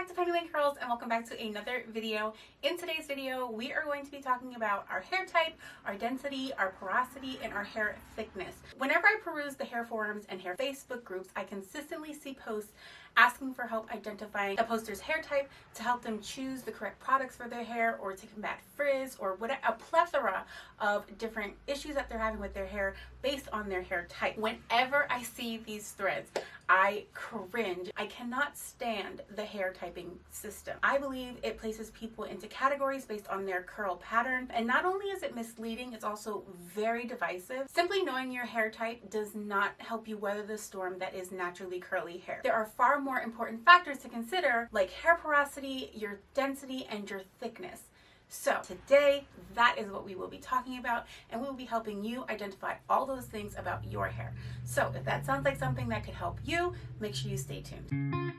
back to Penny Lane Curls and welcome back to another video. In today's video, we are going to be talking about our hair type, our density, our porosity, and our hair thickness. Whenever I peruse the hair forums and hair Facebook groups, I consistently see posts asking for help identifying a poster's hair type to help them choose the correct products for their hair or to combat frizz or a plethora of different issues that they're having with their hair based on their hair type. Whenever I see these threads, I cringe. I cannot stand the hair typing system. I believe it places people into categories based on their curl pattern, and not only is it misleading, it's also very divisive. Simply knowing your hair type does not help you weather the storm that is naturally curly hair. There are far more important factors to consider, like hair porosity, your density, and your thickness. So today, that is what we will be talking about, and we will be helping you identify all those things about your hair. So if that sounds like something that could help you, make sure you stay tuned.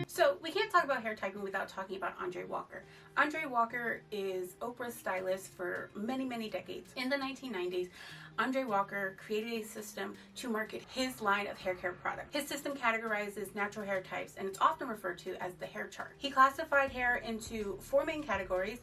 So we can't talk about hair typing without talking about Andre Walker. Andre Walker is Oprah's stylist for many decades. In the 1990s, Andre Walker created a system to market his line of hair care products. His system categorizes natural hair types, and it's often referred to as the hair chart. He classified hair into four main categories,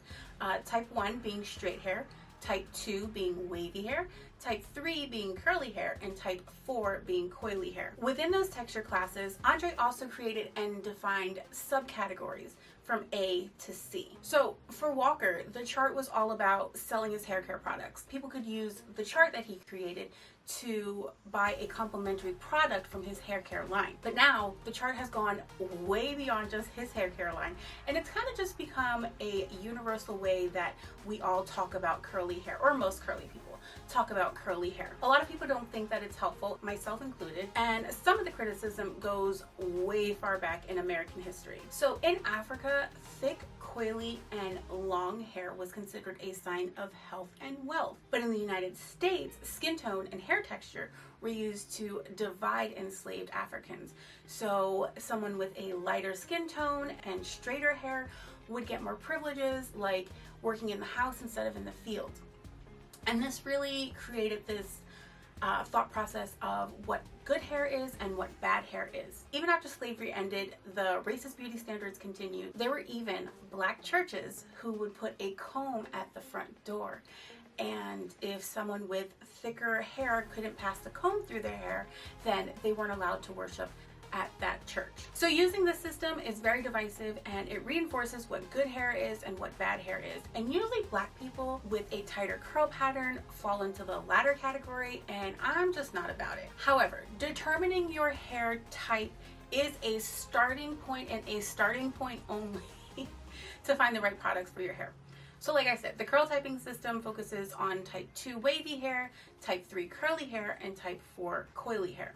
type 1 being straight hair, type 2 being wavy hair, type 3 being curly hair, and type 4 being coily hair. Within those texture classes, Andre also created and defined subcategories from A to C. So for Walker, the chart was all about selling his hair care products. People could use the chart that he created to buy a complementary product from his hair care line. But now the chart has gone way beyond just his hair care line, and it's kind of just become a universal way that we all talk about curly hair, or most curly people talk about curly hair. A lot of people don't think that it's helpful, myself included, and some of the criticism goes way far back in American history. So in Africa, thick, coily, and long hair was considered a sign of health and wealth. But in the United States, skin tone and hair texture were used to divide enslaved Africans. So someone with a lighter skin tone and straighter hair would get more privileges, like working in the house instead of in the field. And this really created this thought process of what good hair is and what bad hair is. Even after slavery ended, the racist beauty standards continued. There were even black churches who would put a comb at the front door. And if someone with thicker hair couldn't pass the comb through their hair, then they weren't allowed to worship at that church. So using this system is very divisive, and it reinforces what good hair is and what bad hair is. And usually black people with a tighter curl pattern fall into the latter category, and I'm just not about it. However, determining your hair type is a starting point, and a starting point only, to find the right products for your hair. So like I said, the curl typing system focuses on type 2 wavy hair, type 3 curly hair, and type 4 coily hair.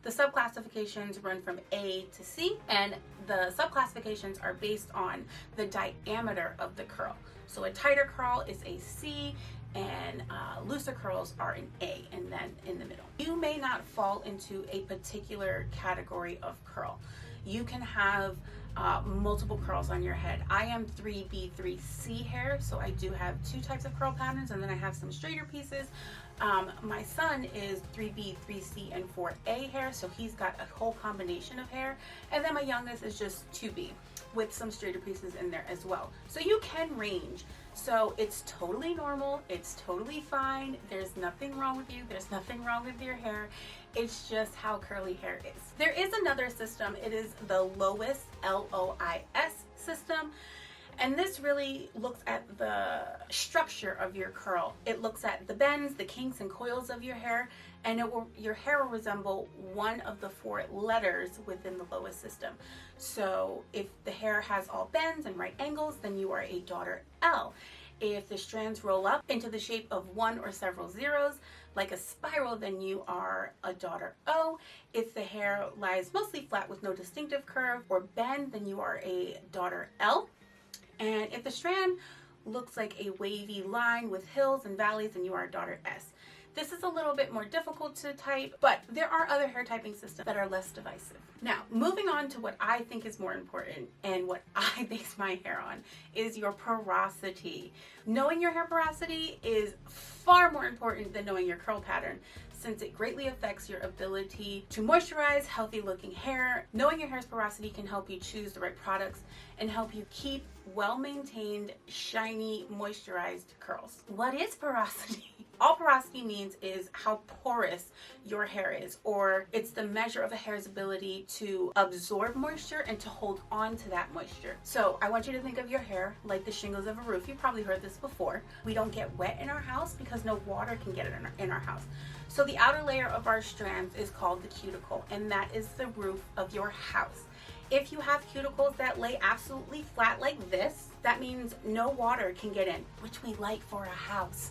The subclassifications run from A to C, and the subclassifications are based on the diameter of the curl. So a tighter curl is a C, and looser curls are an A, and then in the middle. You may not fall into a particular category of curl. You can have multiple curls on your head. I am 3B, 3C hair, so I do have two types of curl patterns, and then I have some straighter pieces. My son is 3B, 3C, and 4A hair, so he's got a whole combination of hair. And then my youngest is just 2B with some straighter pieces in there as well. So you can range. So it's totally normal. It's totally fine. There's nothing wrong with you. There's nothing wrong with your hair. It's just how curly hair is. There is another system. It is the Lois, L-O-I-S system. And this really looks at the structure of your curl. It looks at the bends, the kinks, and coils of your hair, and your hair will resemble one of the four letters within the Lois system. So if the hair has all bends and right angles, then you are a daughter L. If the strands roll up into the shape of one or several zeros, like a spiral, then you are a daughter O. If the hair lies mostly flat with no distinctive curve or bend, then you are a daughter L. And if the strand looks like a wavy line with hills and valleys, then you are a daughter S. This is a little bit more difficult to type, but there are other hair typing systems that are less divisive. Now, moving on to what I think is more important and what I base my hair on is your porosity. Knowing your hair porosity is far more important than knowing your curl pattern, since it greatly affects your ability to moisturize healthy looking hair. Knowing your hair's porosity can help you choose the right products and help you keep well-maintained, shiny, moisturized curls. What is porosity? All porosity means is how porous your hair is, or it's the measure of a hair's ability to absorb moisture and to hold on to that moisture. So I want you to think of your hair like the shingles of a roof. You've probably heard this before. We don't get wet in our house because no water can get in our house. So the outer layer of our strands is called the cuticle, and that is the roof of your house. If you have cuticles that lay absolutely flat like this, that means no water can get in, which we like for a house.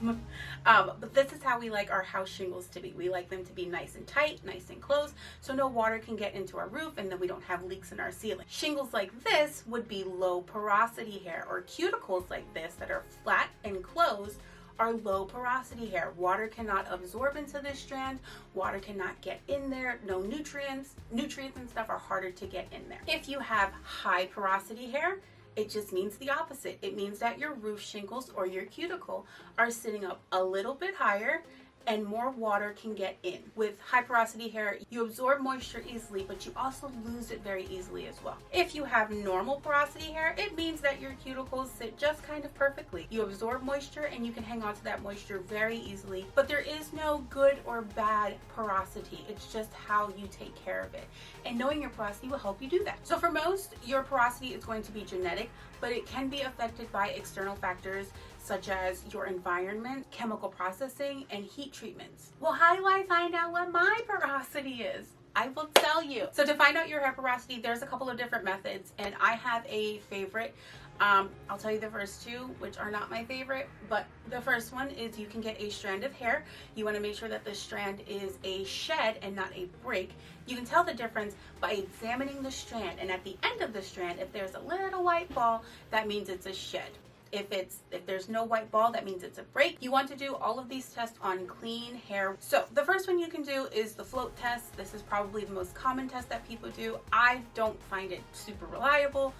But this is how we like our house shingles to be. We like them to be nice and tight, nice and closed, so no water can get into our roof and then we don't have leaks in our ceiling. Shingles like this would be low porosity hair, or cuticles like this that are flat and closed are low porosity hair. Water cannot absorb into this strand, water cannot get in there, no nutrients and stuff are harder to get in there. If you have high porosity hair, it just means the opposite. It means that your roof shingles or your cuticle are sitting up a little bit higher and more water can get in. With high porosity hair, you absorb moisture easily, but you also lose it very easily as well. If you have normal porosity hair, it means that your cuticles sit just kind of perfectly. You absorb moisture and you can hang on to that moisture very easily, but there is no good or bad porosity. It's just how you take care of it. And knowing your porosity will help you do that. So for most, your porosity is going to be genetic, but it can be affected by external factors such as your environment, chemical processing, and heat treatments. Well, how do I find out what my porosity is? I will tell you. So to find out your hair porosity, there's a couple of different methods, and I have a favorite. I'll tell you the first two, which are not my favorite, but the first one is you can get a strand of hair. You want to make sure that the strand is a shed and not a break. You can tell the difference by examining the strand, and at the end of the strand, if there's a little white ball, that means it's a shed. If there's no white ball, that means it's a break. You want to do all of these tests on clean hair. So the first one you can do is the float test. This is probably the most common test that people do. I don't find it super reliable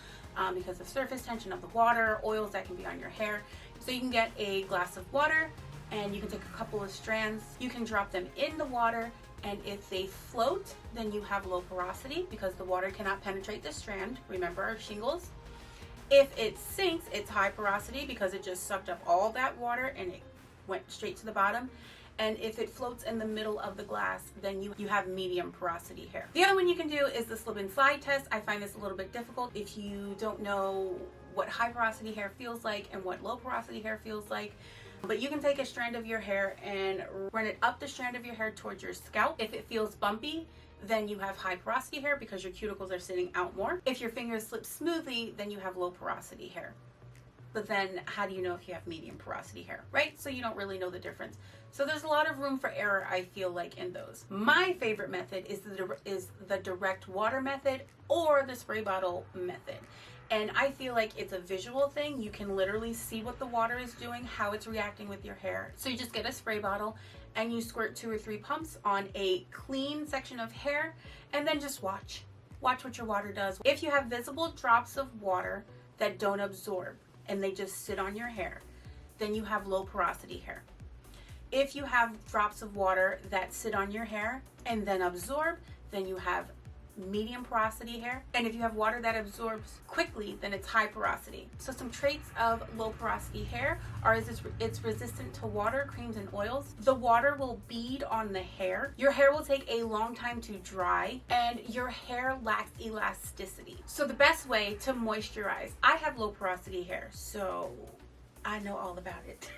because of surface tension of the water, oils that can be on your hair. So you can get a glass of water and you can take a couple of strands. You can drop them in the water, and if they float, then you have low porosity because the water cannot penetrate the strand. Remember our shingles? If it sinks, it's high porosity because it just sucked up all that water and it went straight to the bottom. And if it floats in the middle of the glass, then you have medium porosity hair. The other one you can do is the slip and slide test. I find this a little bit difficult if you don't know what high porosity hair feels like and what low porosity hair feels like. But you can take a strand of your hair and run it up the strand of your hair towards your scalp. If it feels bumpy, then you have high porosity hair because your cuticles are sitting out more. If your fingers slip smoothly, then you have low porosity hair. But then how do you know if you have medium porosity hair, right? So you don't really know the difference. So there's a lot of room for error, I feel like, in those. My favorite method is the direct water method or the spray bottle method. And I feel like it's a visual thing. You can literally see what the water is doing, how it's reacting with your hair. So you just get a spray bottle and you squirt 2 or 3 pumps on a clean section of hair, and then just watch what your water does. If you have visible drops of water that don't absorb and they just sit on your hair, then you have low porosity hair. If you have drops of water that sit on your hair and then absorb, then you have medium porosity hair. And if you have water that absorbs quickly, then it's high porosity. So some traits of low porosity hair are it's resistant to water, creams, and oils. The water will bead on the hair. Your hair will take a long time to dry, and your hair lacks elasticity. So the best way to moisturize, I have low porosity hair, so I know all about it.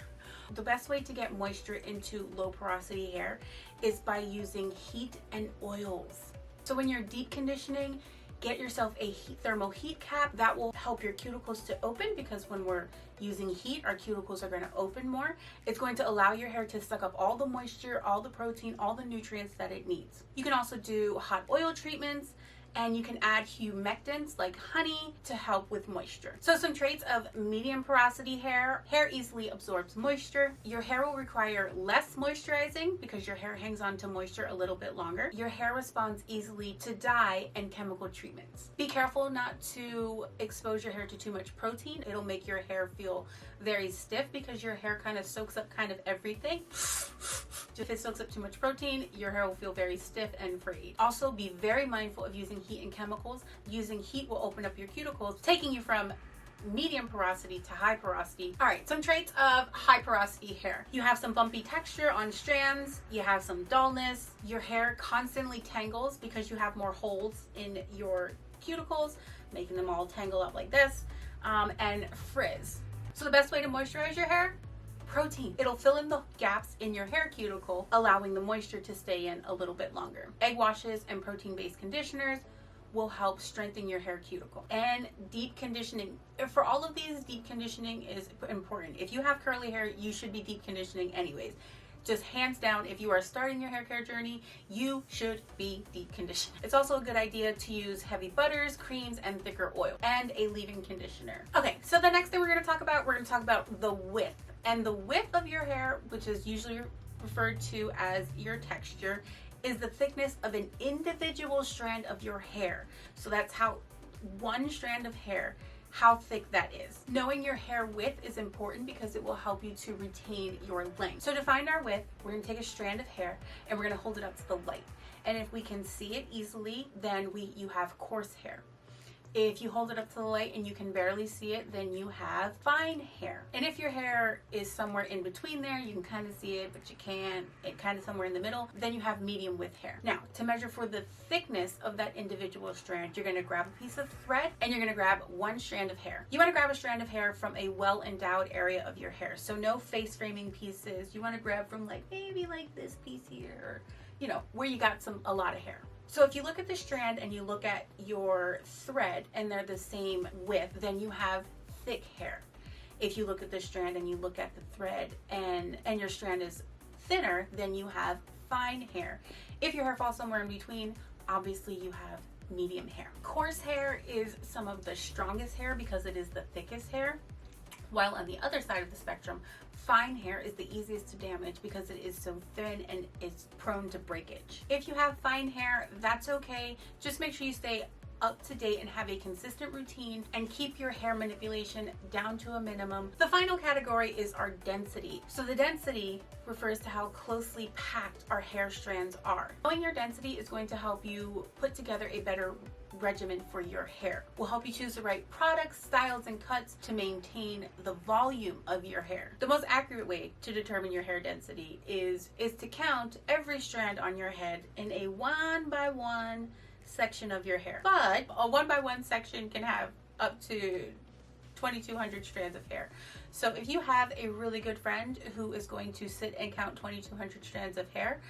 The best way to get moisture into low porosity hair is by using heat and oils. So when you're deep conditioning, get yourself a thermal heat cap. That will help your cuticles to open, because when we're using heat, our cuticles are going to open more. It's going to allow your hair to suck up all the moisture, all the protein, all the nutrients that it needs. You can also do hot oil treatments and you can add humectants like honey to help with moisture. So some traits of medium porosity hair: hair easily absorbs moisture. Your hair will require less moisturizing because your hair hangs on to moisture a little bit longer. Your hair responds easily to dye and chemical treatments. Be careful not to expose your hair to too much protein. It'll make your hair feel very stiff because your hair kind of soaks up kind of everything. If it soaks up too much protein, your hair will feel very stiff and frayed. Also, be very mindful of using heat and chemicals. Using heat will open up your cuticles, taking you from medium porosity to high porosity. All right, some traits of high porosity hair: you have some bumpy texture on strands, you have some dullness, your hair constantly tangles because you have more holes in your cuticles, making them all tangle up like this, and frizz. So the best way to moisturize your hair: protein. It'll fill in the gaps in your hair cuticle, allowing the moisture to stay in a little bit longer. Egg washes and protein-based conditioners will help strengthen your hair cuticle. And deep conditioning. For all of these, deep conditioning is important. If you have curly hair, you should be deep conditioning anyways. Just hands down, if you are starting your hair care journey, you should be deep conditioned. It's also a good idea to use heavy butters, creams, and thicker oil, and a leave-in conditioner. Okay, so the next thing we're going to talk about the width. And the width of your hair, which is usually referred to as your texture, is the thickness of an individual strand of your hair. So that's how one strand of hair, how thick that is. Knowing your hair width is important because it will help you to retain your length. So to find our width, we're going to take a strand of hair and we're going to hold it up to the light. And if we can see it easily, then you have coarse hair. If you hold it up to the light and you can barely see it, then you have fine hair. And if your hair is somewhere in between there, you can kind of see it, but you can't, it kind of somewhere in the middle, then you have medium width hair. Now, to measure for the thickness of that individual strand, you're gonna grab a piece of thread and you're gonna grab one strand of hair. You wanna grab a strand of hair from a well-endowed area of your hair. So no face framing pieces. You wanna grab from maybe this piece here, or, where you got a lot of hair. So if you look at the strand and you look at your thread and they're the same width, then you have thick hair. If you look at the strand and you look at the thread and your strand is thinner, then you have fine hair. If your hair falls somewhere in between, obviously you have medium hair. Coarse hair is some of the strongest hair because it is the thickest hair, while on the other side of the spectrum, fine hair is the easiest to damage because it is so thin and it's prone to breakage. If you have fine hair, that's okay. Just make sure you stay up to date and have a consistent routine and keep your hair manipulation down to a minimum. The final category is our density. So the density refers to how closely packed our hair strands are. Knowing your density is going to help you put together a better regimen for your hair. Will help you choose the right products, styles, and cuts to maintain the volume of your hair. The most accurate way to determine your hair density is to count every strand on your head in a 1-by-1 section of your hair. But a 1-by-1 section can have up to 2,200 strands of hair. So if you have a really good friend who is going to sit and count 2,200 strands of hair,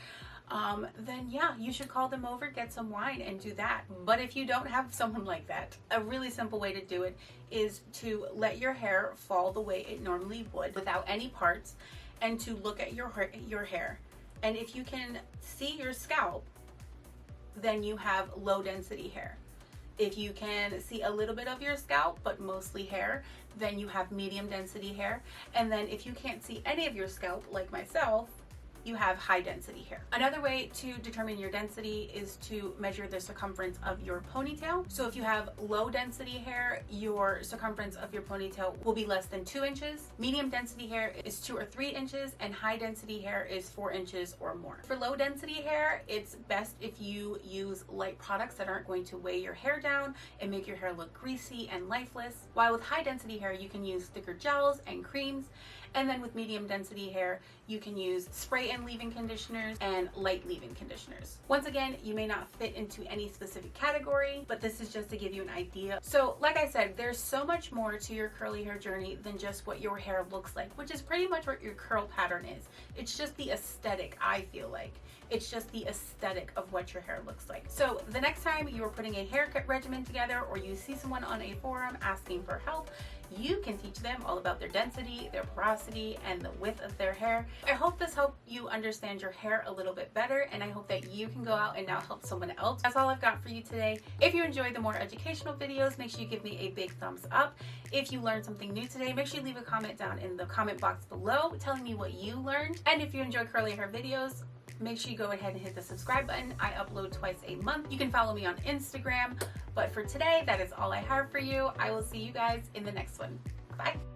then yeah, you should call them over, get some wine, and do that. But if you don't have someone like that, a really simple way to do it is to let your hair fall the way it normally would without any parts, and to look at your hair. And if you can see your scalp, then you have low density hair. If you can see a little bit of your scalp, but mostly hair, then you have medium density hair. And then if you can't see any of your scalp, like myself, you have high density hair. Another way to determine your density is to measure the circumference of your ponytail. So if you have low density hair, your circumference of your ponytail will be less than 2 inches. Medium density hair is 2 or 3 inches, and high density hair is 4 inches or more. For low density hair, it's best if you use light products that aren't going to weigh your hair down and make your hair look greasy and lifeless. While with high density hair, you can use thicker gels and creams. And then with medium density hair, you can use spray and leave-in conditioners and light leave-in conditioners. Once again, you may not fit into any specific category, but this is just to give you an idea. So like I said, there's so much more to your curly hair journey than just what your hair looks like, which is pretty much what your curl pattern is. It's just the aesthetic, I feel like. It's just the aesthetic of what your hair looks like. So the next time you are putting a haircut regimen together, or you see someone on a forum asking for help, you can teach them all about their density, their porosity, and the width of their hair. I hope this helped you understand your hair a little bit better, and I hope that you can go out and now help someone else. That's all I've got for you today. If you enjoyed the more educational videos, make sure you give me a big thumbs up. If you learned something new today, make sure you leave a comment down in the comment box below telling me what you learned. And if you enjoy curly hair videos, make sure you go ahead and hit the subscribe button. I upload twice a month. You can follow me on Instagram. But for today, that is all I have for you. I will see you guys in the next one. Bye.